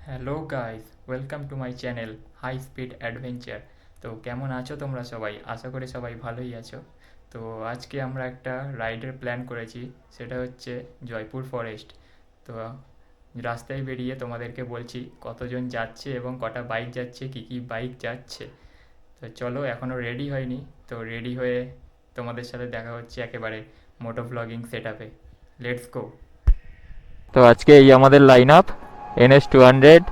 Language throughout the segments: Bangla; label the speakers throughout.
Speaker 1: Hello guys, welcome to my channel high speed adventure. তো কেমন আছো তোমরা সবাই? আশা করি সবাই ভালোই আছো। তো আজকে আমরা একটা রাইডের প্ল্যান করেছি, সেটা হচ্ছে জয়পুর ফরেস্ট। তো রাস্তায় বেরিয়ে তোমাদেরকে বলছি কতজন যাচ্ছে এবং কটা বাইক যাচ্ছে, কী কী বাইক যাচ্ছে। তো চলো, এখনও রেডি হয়নি, তো রেডি হয়ে তোমাদের সাথে দেখা হচ্ছে একেবারে মোটো ব্লগিং সেট আপে। Let's go. তো আজকে এই আমাদের line up: NS 200,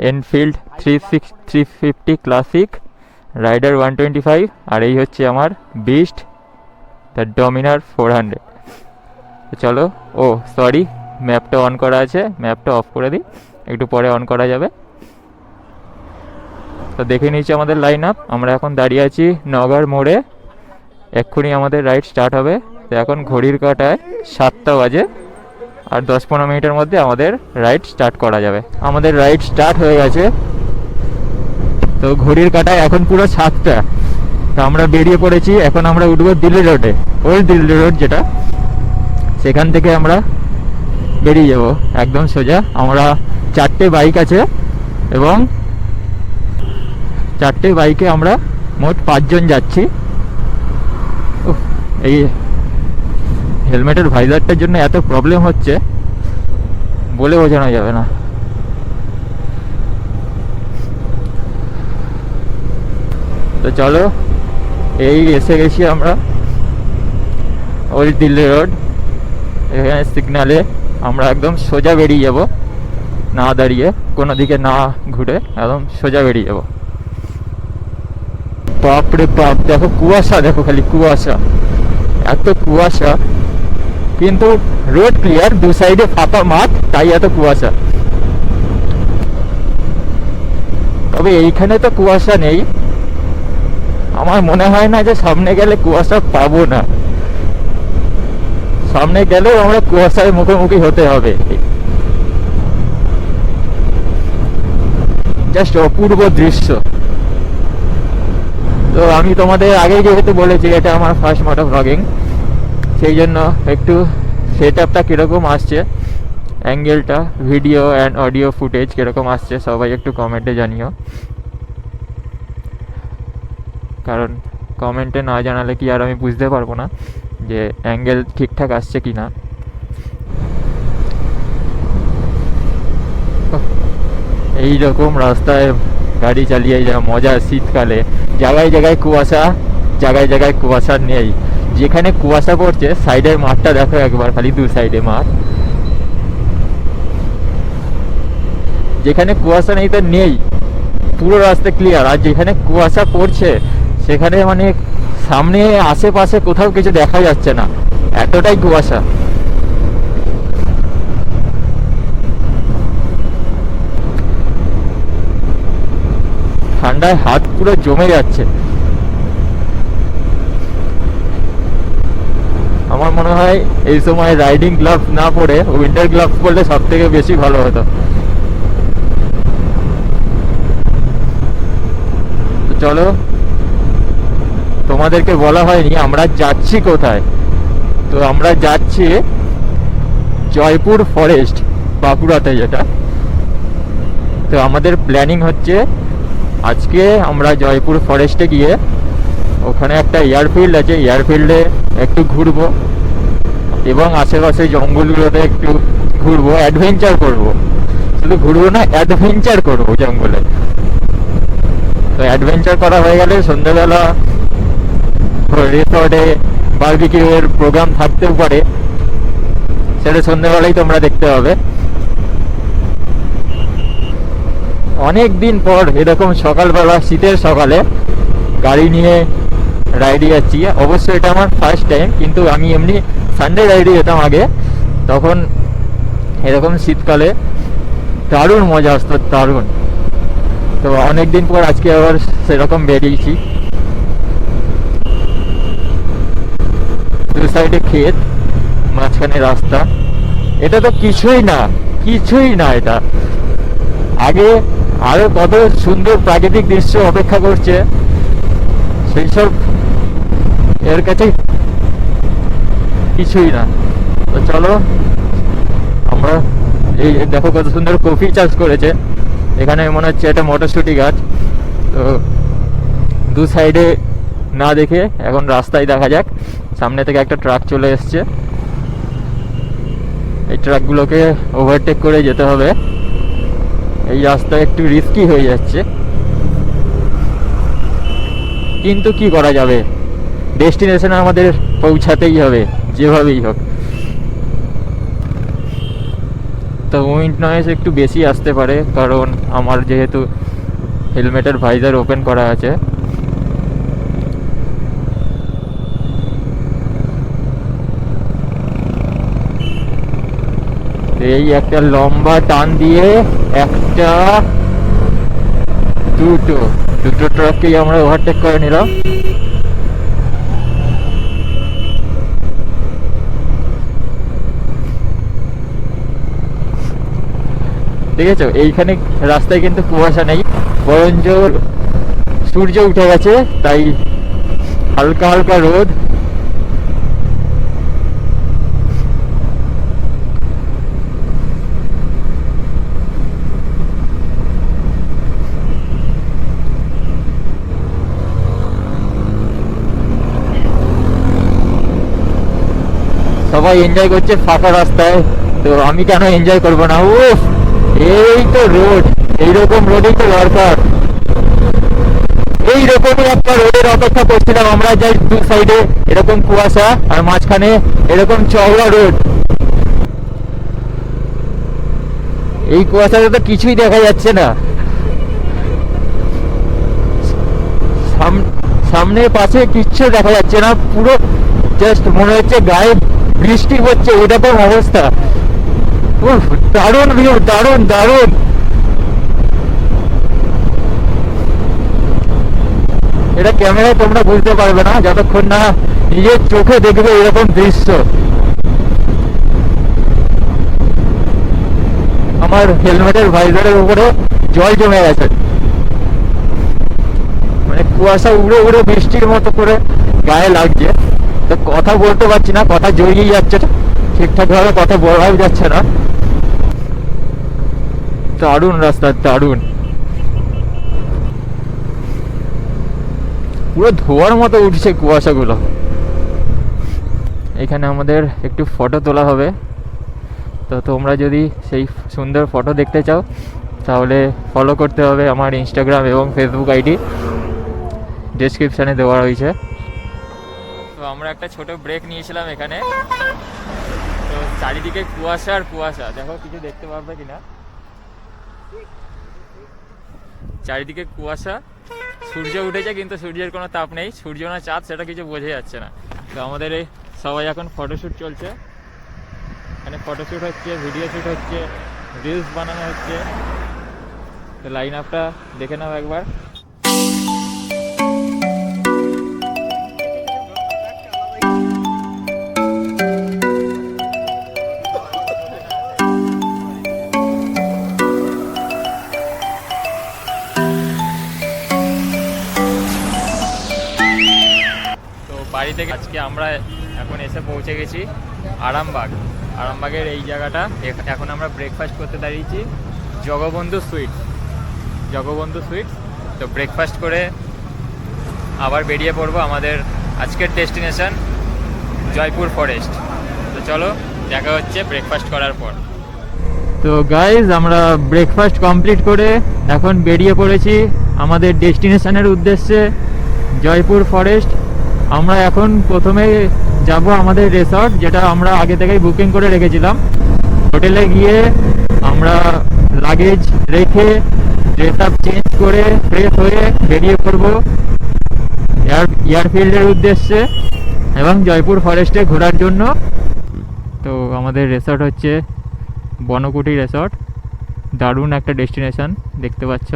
Speaker 1: Enfield 350 classic, rider 125, আর এই হচ্ছে আমার বিস্ট দ্য ডমিনার 400। তো চলো। ও সরি, ম্যাপটা অন করা আছে, ম্যাপটা অফ করে দিই, একটু পরে অন করা যাবে। তো দেখে নিয়েছি আমাদের লাইন আপ। আমরা এখন দাঁড়িয়ে আছি নগর মোড়ে, এক্ষুনি আমাদের রাইড স্টার্ট হবে। তো এখন ঘড়ির কাঁটায় 7টা বাজে, আর 10-15 মিনিটের মধ্যে আমাদের রাইড স্টার্ট করা যাবে। আমাদের রাইড স্টার্ট হয়ে গেছে। তো ঘড়ির কাঁটায় এখন পুরো 7টা। তো আমরা বেরিয়ে পড়েছি, এখন আমরা উঠবো দিল্লি রোডে, ওল্ড দিল্লি রোড যেটা, সেখান থেকে আমরা বেরিয়ে যাব একদম সোজা। আমরা 4টে বাইক আছে এবং 4টে বাইকে আমরা মোট 5জন যাচ্ছি। এই হেলমেটের ভাইজারটার জন্য এত প্রবলেম হচ্ছে, বলে বোঝানো যাবে না। তো চলো, এই এসে গেছি আমরা ওল্ড দিল্লি রোড। এখানে সিগনালে আমরা একদম সোজা বেরিয়ে যাব, না দাঁড়িয়ে কোনো দিকে না ঘুরে একদম সোজা বেরিয়ে যাব। বাপরে বাপ, দেখো কুয়াশা, দেখো খালি কুয়াশা, এত কুয়াশা। কিন্তু রোড ক্লিয়ার, দু সাইডে ফাঁকা মাঠ, তাই এত কুয়াশা। তবে এইখানে তো কুয়াশা নেই, আমার মনে হয় না যে সামনে গেলে কুয়াশা পাবো না। সামনে গেলেও আমরা কুয়াশায় মুখোমুখি হতে হবে। জাস্ট অপূর্ব দৃশ্য। তো আমি তোমাদের আগে যেহেতু বলেছি এটা আমার ফার্স্ট মোটো ব্লগিং, সেই জন্য একটু সেট আপটা কীরকম আসছে, অ্যাঙ্গেলটা, ভিডিও অ্যান্ড অডিও ফুটেজ কীরকম আসছে, সবাই একটু কমেন্টে জানিও। কারণ কমেন্টে না জানালে কি আর আমি বুঝতে পারবো না যে অ্যাঙ্গেল ঠিকঠাক আসছে কি না। এইরকম রাস্তায় গাড়ি চালিয়ে যা মজা শীতকালে, জায়গায় জায়গায় কুয়াশা, জায়গায় জায়গায় কুয়াশা নেই। যেখানে কুয়াশা পড়ছে সাইডের মাঠটা দেখো একবার, খালি দু সাইডে মাঠ। যেখানে কুয়াশা নেই তো নেই, পুরো রাস্তা ক্লিয়ার। আর যেখানে কুয়াশা পড়ছে সেখানে মানে সামনে আশেপাশে কোথাও কিছু দেখা যাচ্ছে না, এতটাই কুয়াশা। ঠান্ডায় হাত পুরো জমে যাচ্ছে। আমার মনে হয় এই সময় রাইডিং গ্লাভস না পরে উইন্টার গ্লাভস পরলে সব থেকে বেশি ভালো হতো। তো চলো, তোমাদেরকে বলা হয়নি আমরা যাচ্ছি কোথায়। তো আমরা যাচ্ছি জয়পুর ফরেস্ট, বাঁকুড়াতে যেটা। তো আমাদের প্ল্যানিং হচ্ছে আজকে আমরা জয়পুর ফরেস্টে গিয়ে ওখানে একটা এয়ারফিল্ড আছে, এয়ারফিল্ডে একটু ঘুরবো এবং আশেপাশে জঙ্গলগুলোতে একটু ঘুরবো, অ্যাডভেঞ্চার করবো। শুধু ঘুরবো না, অ্যাডভেঞ্চার করবো জঙ্গলে। তো অ্যাডভেঞ্চার করা হয়ে গেলে সন্ধ্যেবেলা রিসর্টে বারবিকিউ এর প্রোগ্রাম থাকতেও পারে, সেটা সন্ধ্যেবেলায় তোমরা দেখতে হবে। অনেক দিন পর এরকম সকালবেলা, শীতের সকালে গাড়ি নিয়ে রাইডে যাচ্ছি। অবশ্যই এটা আমার ফার্স্ট টাইম, কিন্তু আমি এমনি সানডে রাইডে যেতাম আগে, তখন এরকম শীতকালে দারুণ মজা আসতো, দারুণ। তো অনেক দিন পর আজকে আবার সেরকম বেরিয়েছি। দু সাইডে ক্ষেত, মাঝখানে রাস্তা। এটা তো কিছুই না, কিছুই না। এটা আগে আরো কত সুন্দর প্রাকৃতিক দৃশ্য অপেক্ষা করছে, সেই সব এর কাছে কিছুই না। তো চলো আমরা
Speaker 2: এই দেখো কত সুন্দর কফি চাষ করেছে এখানে, মনে হচ্ছে এটা মটরশুঁটি গাছ। তো দু সাইডে না দেখে এখন রাস্তায় দেখা যাক। সামনে থেকে একটা ট্রাক চলে এসছে, এই ট্রাকগুলোকে ওভারটেক করে যেতে হবে। এই রাস্তা একটু রিস্কি হয়ে যাচ্ছে, কিন্তু কি করা যাবে, ডেস্টিনেশনে আমাদের পৌঁছাতেই হবে যেভাবেই হোক। তো উইন্ড নয়েজ একটু বেশি আসতে পারে, কারণ আমার যেহেতু হেলমেটের ভাইজার ওপেন করা আছে। এই একটা লম্বা টান দিয়ে একটা দুটো ট্রাককেই আমরা ওভারটেক করে নিলাম। ঠিক আছে, এইখানে রাস্তায় কিন্তু কুয়াশা নেই, বরঞ্চ সূর্য উঠে গেছে, তাই হালকা হালকা রোদ। সবাই এনজয় করছে ফাঁকা রাস্তায়, তো আমি কেন এনজয় করবো না? উফ, এই তো রোড, এইরকম রোডই তো দরকার। এইরকমই একটা রোডের অপেক্ষা করছিলাম আমরা, যাই দু সাইডে এরকম কুয়াশা আর মাঝখানে এরকম চওড়া রোড। এই কুয়াশাতে তো কিছুই দেখা যাচ্ছে না, সামনে পাশে কিচ্ছু দেখা যাচ্ছে না, পুরো জাস্ট মনে হচ্ছে গায়ে বৃষ্টি হচ্ছে, এরকম অবস্থা। উফ, দারুণ ভিউ, দারুণ দারুণ। এটা ক্যামেরায় তোমরা বুঝতে পারবে না যতক্ষণ না নিজের চোখে দেখবে এরকম দৃশ্য। আমার হেলমেটের ভাইজারের উপরে জল জমে গেছে, মানে কুয়াশা উড়ে উড়ে বৃষ্টির মতো করে গায়ে লাগছে। তো কথা বলতে পারছি না, কথা জড়িয়ে যাচ্ছে, ঠিকঠাক ভাবে কথা বলাও যাচ্ছে না। দারুণ রাস্তা, দারুণ, পুরো ধোয়ার মতো উঠছে কুয়াশাগুলো। এখানে আমাদের একটু ফটো তোলা হবে, তো তোমরা যদি সেই সুন্দর ফটো দেখতে চাও তাহলে ফলো করতে হবে আমার ইনস্টাগ্রাম এবং ফেসবুক আইডি, ডেসক্রিপশানে দেওয়া রয়েছে। তো আমরা একটা ছোট ব্রেক নিয়েছিলাম এখানে। তো চারিদিকে কুয়াশা আর কুয়াশা, দেখো কিছু দেখতে পারবে কিনা, চারিদিকে কুয়াশা। সূর্য উঠেছে কিন্তু সূর্যের কোনো তাপ নেই, সূর্য না চাঁদ সেটা কিছু বোঝা যাচ্ছে না। তো আমাদের এই সবাই এখন ফটোশ্যুট চলছে, মানে ফটোশ্যুট হচ্ছে, ভিডিও শ্যুট হচ্ছে, রিলস বানানো হচ্ছে। তো লাইন আপটা দেখে নাও একবার। বাড়ি থেকে আজকে আমরা এখন এসে পৌঁছে গেছি আরামবাগ। আরামবাগের এই জায়গাটা, এখন আমরা ব্রেকফাস্ট করতে দাঁড়িয়েছি জগবন্ধু সুইটস। তো ব্রেকফাস্ট করে আবার বেরিয়ে পড়বো আমাদের আজকের ডেস্টিনেশন জয়পুর ফরেস্ট। তো চলো দেখা হচ্ছে ব্রেকফাস্ট করার পর। তো গাইজ, আমরা ব্রেকফাস্ট কমপ্লিট করে এখন বেরিয়ে পড়েছি আমাদের ডেস্টিনেশনের উদ্দেশ্যে জয়পুর ফরেস্ট। আমরা এখন প্রথমে যাব আমাদের রিসর্ট, যেটা আমরা আগে থেকেই বুকিং করে রেখেছিলাম। হোটেলে গিয়ে আমরা লাগেজ রেখে ড্রেস আপ চেঞ্জ করে ফ্রেশ হয়ে বেরিয়ে পড়বো এয়ারফিল্ডের উদ্দেশ্যে এবং জয়পুর ফরেস্টে ঘোরার জন্য। তো আমাদের রিসর্ট হচ্ছে বনকুটি রিসর্ট, দারুণ একটা ডেস্টিনেশন দেখতে পাচ্ছ।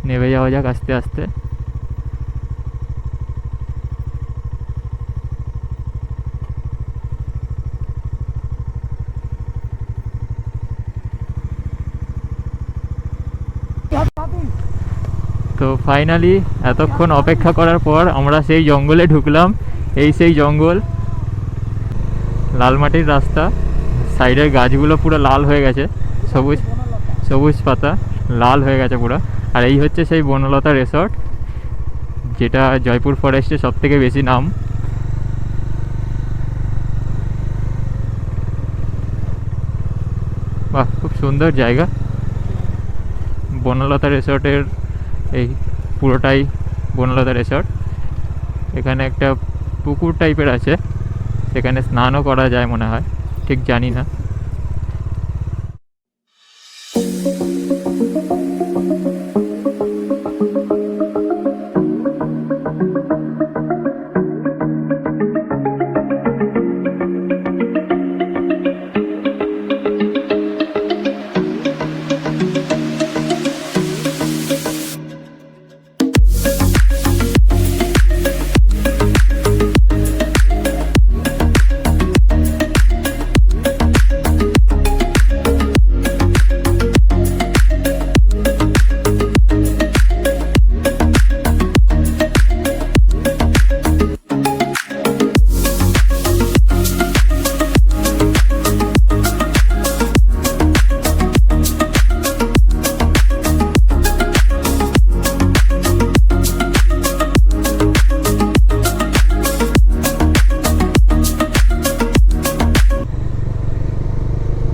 Speaker 2: নেমে যাওয়া যাক আস্তে আস্তে। তো ফাইনালি এতক্ষণ অপেক্ষা করার পর আমরা সেই জঙ্গলে ঢুকলাম। এই সেই জঙ্গল, লালমাটির রাস্তা। সাইডের গাছগুলো পুরো লাল হয়ে গেছে, সবুজ সবুজ পাতা লাল হয়ে গেছে পুরো। আর এই হচ্ছে সেই বনলতা রিসর্ট, যেটা জয়পুর ফরেস্টে সব থেকে বেশি নাম। বাহ, খুব সুন্দর জায়গা। বনলতা রিসর্টের এই পুরোটাই বনলতা রিসর্ট। এখানে একটা পুকুর টাইপের আছে, সেখানে স্নানও করা যায় মনে হয়, ঠিক জানি না।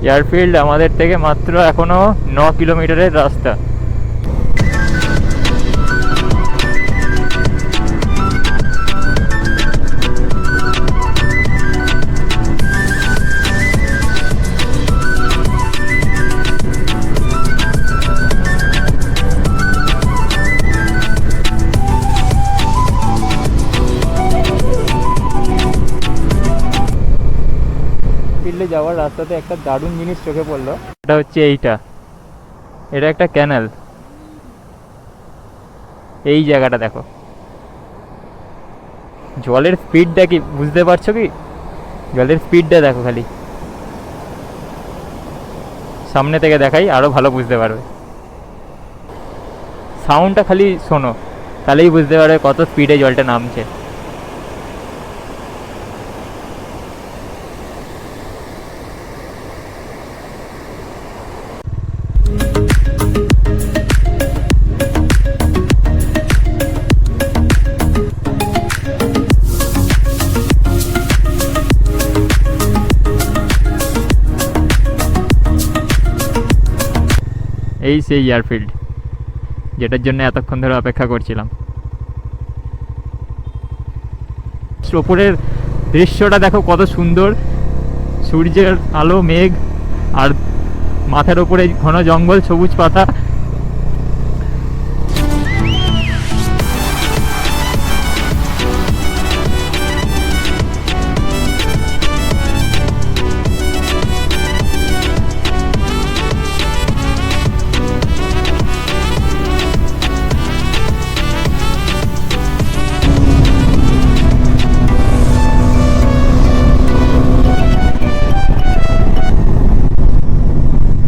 Speaker 2: এয়ারফিল্ড আমাদের থেকে মাত্র এখনো 9 কিলোমিটারের রাস্তা। ফিল্ডে যাওয়ার রাস্তাতে একটা দারুণ জিনিস চোখে পড়লো, এটা হচ্ছে এটা একটা ক্যানেল। এই জায়গাটা দেখো, জলের স্পিডটা কি বুঝতে পারছো কি? জলের স্পিডটা দেখো খালি, সামনে থেকে দেখাই আরো ভালো বুঝতে পারবে। সাউন্ডটা খালি শোনো, তাহলেই বুঝতে পারবে কত স্পিডে জলটা নামছে। এই সেই এয়ারফিল্ড যেটার জন্য এতক্ষণ ধরে অপেক্ষা করছিলাম। ওপরের দৃশ্যটা দেখো কত সুন্দর, সূর্যের আলো, মেঘ, আর মাথার ওপরে ঘন জঙ্গল, সবুজ পাতা।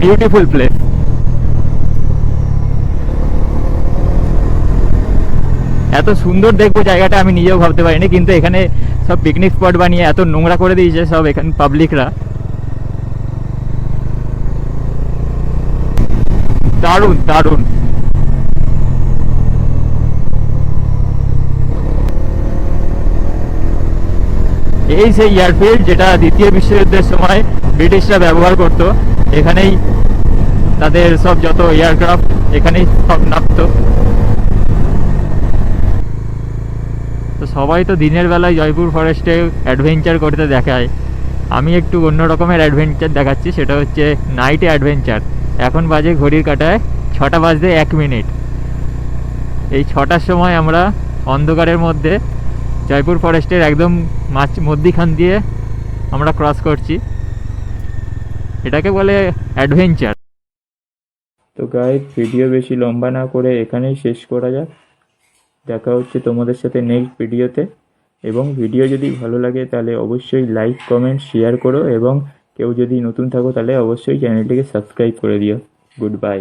Speaker 2: Beautiful place. এত সুন্দর দেখবো জায়গাটা আমি নিজেও ভাবতে পারিনি, কিন্তু এখানে সব পিকনিক স্পট বানিয়ে এত নোংরা করে দিয়েছে সব এখানে পাবলিকরা। দারুণ দারুণ। এই সেই এয়ারফিল্ড যেটা দ্বিতীয় বিশ্বযুদ্ধের সময় ব্রিটিশরা ব্যবহার করত। এখানেই তাদের সব যত এয়ারক্রাফট এখানেই সব নামতো। তো সবাই তো দিনের বেলায় জয়পুর ফরেস্টে অ্যাডভেঞ্চার করতে দেখায়, আমি একটু অন্য রকমের অ্যাডভেঞ্চার দেখাচ্ছি, সেটা হচ্ছে নাইটে অ্যাডভেঞ্চার। এখন বাজে ঘড়ির কাঁটায় 6টা বাজতে 1 মিনিট। এই 6টার সময় আমরা অন্ধকারের মধ্যে জয়পুর ফরেস্টের একদম মধ্যিখান দিয়ে আমরা ক্রস করছি, এটাকে বলে অ্যাডভেঞ্চার। তো গাইস, ভিডিও বেশি লম্বা না করে এখানেই শেষ করা যাক। দেখা হচ্ছে তোমাদের সাথে নেক্সট ভিডিওতে। এবং ভিডিও যদি ভালো লাগে তাহলে অবশ্যই লাইক, কমেন্ট, শেয়ার করো, এবং কেউ যদি নতুন থাকো তাহলে অবশ্যই চ্যানেলটিকে সাবস্ক্রাইব করে দিও। Good bye.